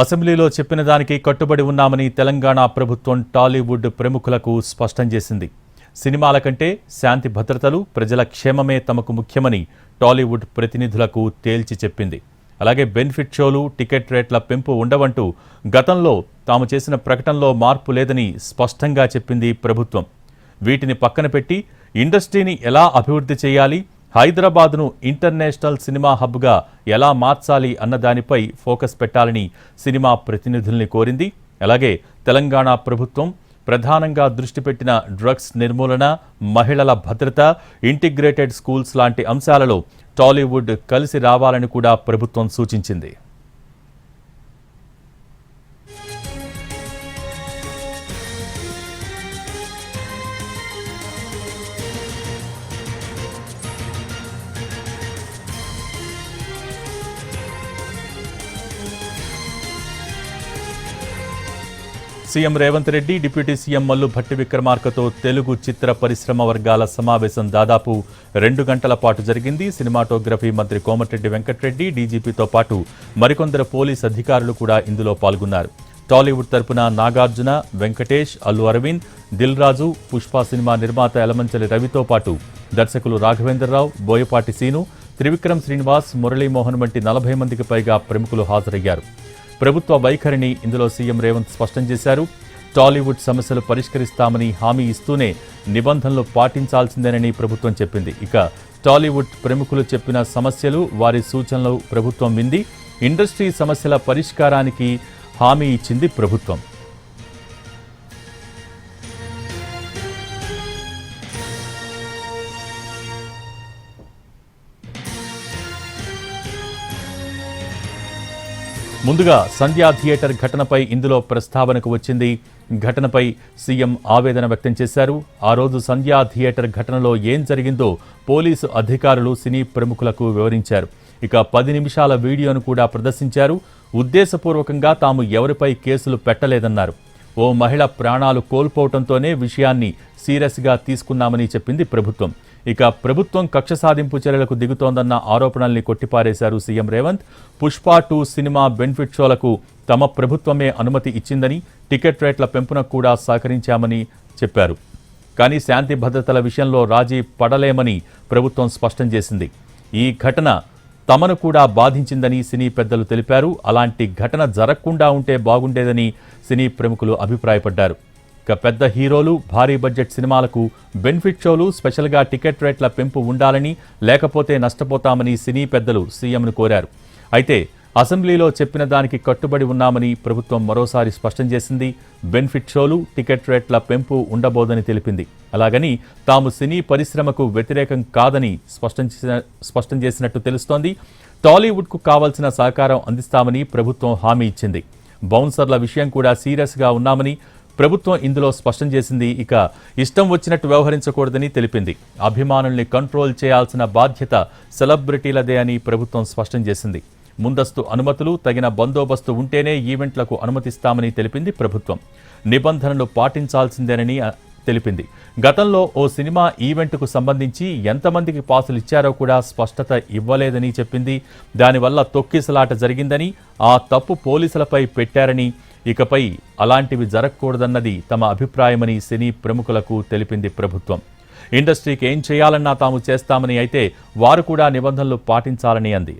అసెంబ్లీలో చెప్పిన దానికి కట్టుబడి ఉన్నామని తెలంగాణ ప్రభుత్వం టాలీవుడ్ ప్రముఖులకు స్పష్టం చేసింది. సినిమాల కంటే శాంతి భద్రతలు, ప్రజల క్షేమమే తమకు ముఖ్యమని టాలీవుడ్ ప్రతినిధులకు తేల్చి చెప్పింది. అలాగే బెనిఫిట్ షోలు, టికెట్ రేట్ల పెంపు ఉండవంటూ గతంలో తాము చేసిన ప్రకటనలో మార్పు లేదని స్పష్టంగా చెప్పింది ప్రభుత్వం. వీటిని పక్కన పెట్టి ఇండస్ట్రీని ఎలా అభివృద్ధి చేయాలి, హైదరాబాద్ను ఇంటర్నేషనల్ సినిమా హబ్గా ఎలా మార్చాలి అన్న దానిపై ఫోకస్ పెట్టాలని సినిమా ప్రతినిధుల్ని కోరింది. అలాగే తెలంగాణ ప్రభుత్వం ప్రధానంగా దృష్టి పెట్టిన డ్రగ్స్ నిర్మూలన, మహిళల భద్రత, ఇంటిగ్రేటెడ్ స్కూల్స్ లాంటి అంశాలలో టాలీవుడ్ కలిసి రావాలని కూడా ప్రభుత్వం సూచించింది. CM Revanth Reddy, deputy CM Mallu Bhatti విక్రమార్కతో తెలుగు చిత్ర పరిశ్రమ వర్గాల సమావేశం దాదాపు 2 గంటల పాటు జరిగింది. సినిమాటోగ్రఫీ మంత్రి కోమటిరెడ్డి వెంకటరెడ్డి, డీజీపీతో పాటు మరికొందరు పోలీస్ అధికారులు కూడా ఇందులో పాల్గొన్నారు. టాలీవుడ్ తరపున నాగార్జున, వెంకటేష్, అల్లు అరవింద్, దిల్ రాజు, పుష్ప సినిమా నిర్మాత యలమంచలి రవితో పాటు దర్శకులు రాఘవేంద్రరావు, బోయపాటి సీను, త్రివిక్రమ్ శ్రీనివాస్, మురళీమోహన్ వంటి 40 మందికి పైగా ప్రముఖులు హాజరయ్యారు. ప్రభుత్వ వైఖరిని ఇందులో సీఎం రేవంత్ స్పష్టం చేశారు. టాలీవుడ్ సమస్యలు పరిష్కరిస్తామని హామీ ఇస్తూనే నిబంధనలు పాటించాల్సిందేనని ప్రభుత్వం చెప్పింది. ఇక టాలీవుడ్ ప్రముఖులు చెప్పిన సమస్యలు, వారి సూచనలు ప్రభుత్వం వింది. ఇండస్ట్రీ సమస్యల పరిష్కారానికి హామీ ఇచ్చింది ప్రభుత్వం. ముందుగా సంధ్యా థియేటర్ ఘటనపై ఇందులో ప్రస్తావనకు వచ్చింది. ఘటనపై సీఎం ఆవేదన వ్యక్తం చేశారు. ఆ రోజు సంధ్యా థియేటర్ ఘటనలో ఏం జరిగిందో పోలీసు అధికారులు సినీ ప్రముఖులకు వివరించారు. ఇక 10 నిమిషాల వీడియోను కూడా ప్రదర్శించారు. ఉద్దేశపూర్వకంగా తాము ఎవరిపై కేసులు పెట్టలేదన్నారు. ఓ మహిళ ప్రాణాలు కోల్పోవడంతోనే విషయాన్ని సీరియస్గా తీసుకున్నామని చెప్పింది ప్రభుత్వం. ఇక ప్రభుత్వం కక్ష సాధింపు చర్యలకు దిగుతోందన్న ఆరోపణల్ని కొట్టిపారేశారు CM Revanth. Pushpa 2 cinema benefit షోలకు తమ ప్రభుత్వమే అనుమతి ఇచ్చిందని, టికెట్ రేట్ల పెంపునకు కూడా సహకరించామని చెప్పారు. కానీ శాంతి భద్రతల విషయంలో రాజీ పడలేమని ప్రభుత్వం స్పష్టం చేసింది. ఈ ఘటన తమను కూడా బాధించిందని సినీ పెద్దలు తెలిపారు. అలాంటి ఘటన జరగకుండా ఉంటే బాగుండేదని సినీ ప్రముఖులు అభిప్రాయపడ్డారు. ఇక పెద్ద హీరోలు, భారీ బడ్జెట్ సినిమాలకు బెనిఫిట్ షోలు, స్పెషల్గా టికెట్ రేట్ల పెంపు ఉండాలని, లేకపోతే నష్టపోతామని సినీ పెద్దలు సీఎంను కోరారు. అయితే అసెంబ్లీలో చెప్పిన దానికి కట్టుబడి ఉన్నామని ప్రభుత్వం మరోసారి స్పష్టం చేసింది. బెనిఫిట్ షోలు, టికెట్ రేట్ల పెంపు ఉండబోదని తెలిపింది. అలాగని తాము సినీ పరిశ్రమకు వ్యతిరేకం కాదని స్పష్టం చేసినట్టు తెలుస్తోంది. టాలీవుడ్కు కావాల్సిన సహకారం అందిస్తామని ప్రభుత్వం హామీ ఇచ్చింది. బౌన్సర్ల విషయం కూడా సీరియస్గా ఉన్నామని ప్రభుత్వం ఇందులో స్పష్టం చేసింది. ఇక ఇష్టం వచ్చినట్టు వ్యవహరించకూడదని తెలిపింది. అభిమానుల్ని కంట్రోల్ చేయాల్సిన బాధ్యత సెలబ్రిటీలదే అని ప్రభుత్వం స్పష్టం చేసింది. ముందస్తు అనుమతులు, తగిన బందోబస్తు ఉంటేనే ఈవెంట్లకు అనుమతిస్తామని తెలిపింది ప్రభుత్వం. నిబంధనలు పాటించాల్సిందేనని తెలిపింది. గతంలో ఓ సినిమా ఈవెంట్కు సంబంధించి ఎంతమందికి పాసులు ఇచ్చారో కూడా స్పష్టత ఇవ్వలేదని చెప్పింది. దానివల్ల తొక్కిసలాట జరిగిందని, ఆ తప్పు పోలీసులపై పెట్టారని, ఇకపై అలాంటివి జరగకూడదన్నది తమ అభిప్రాయమని సినీ ప్రముఖులకు తెలిపింది ప్రభుత్వం. ఇండస్ట్రీకి ఏం చేయాలన్నా తాము చేస్తామని, అయితే వారు కూడా నిబంధనలు పాటించాలని అంది.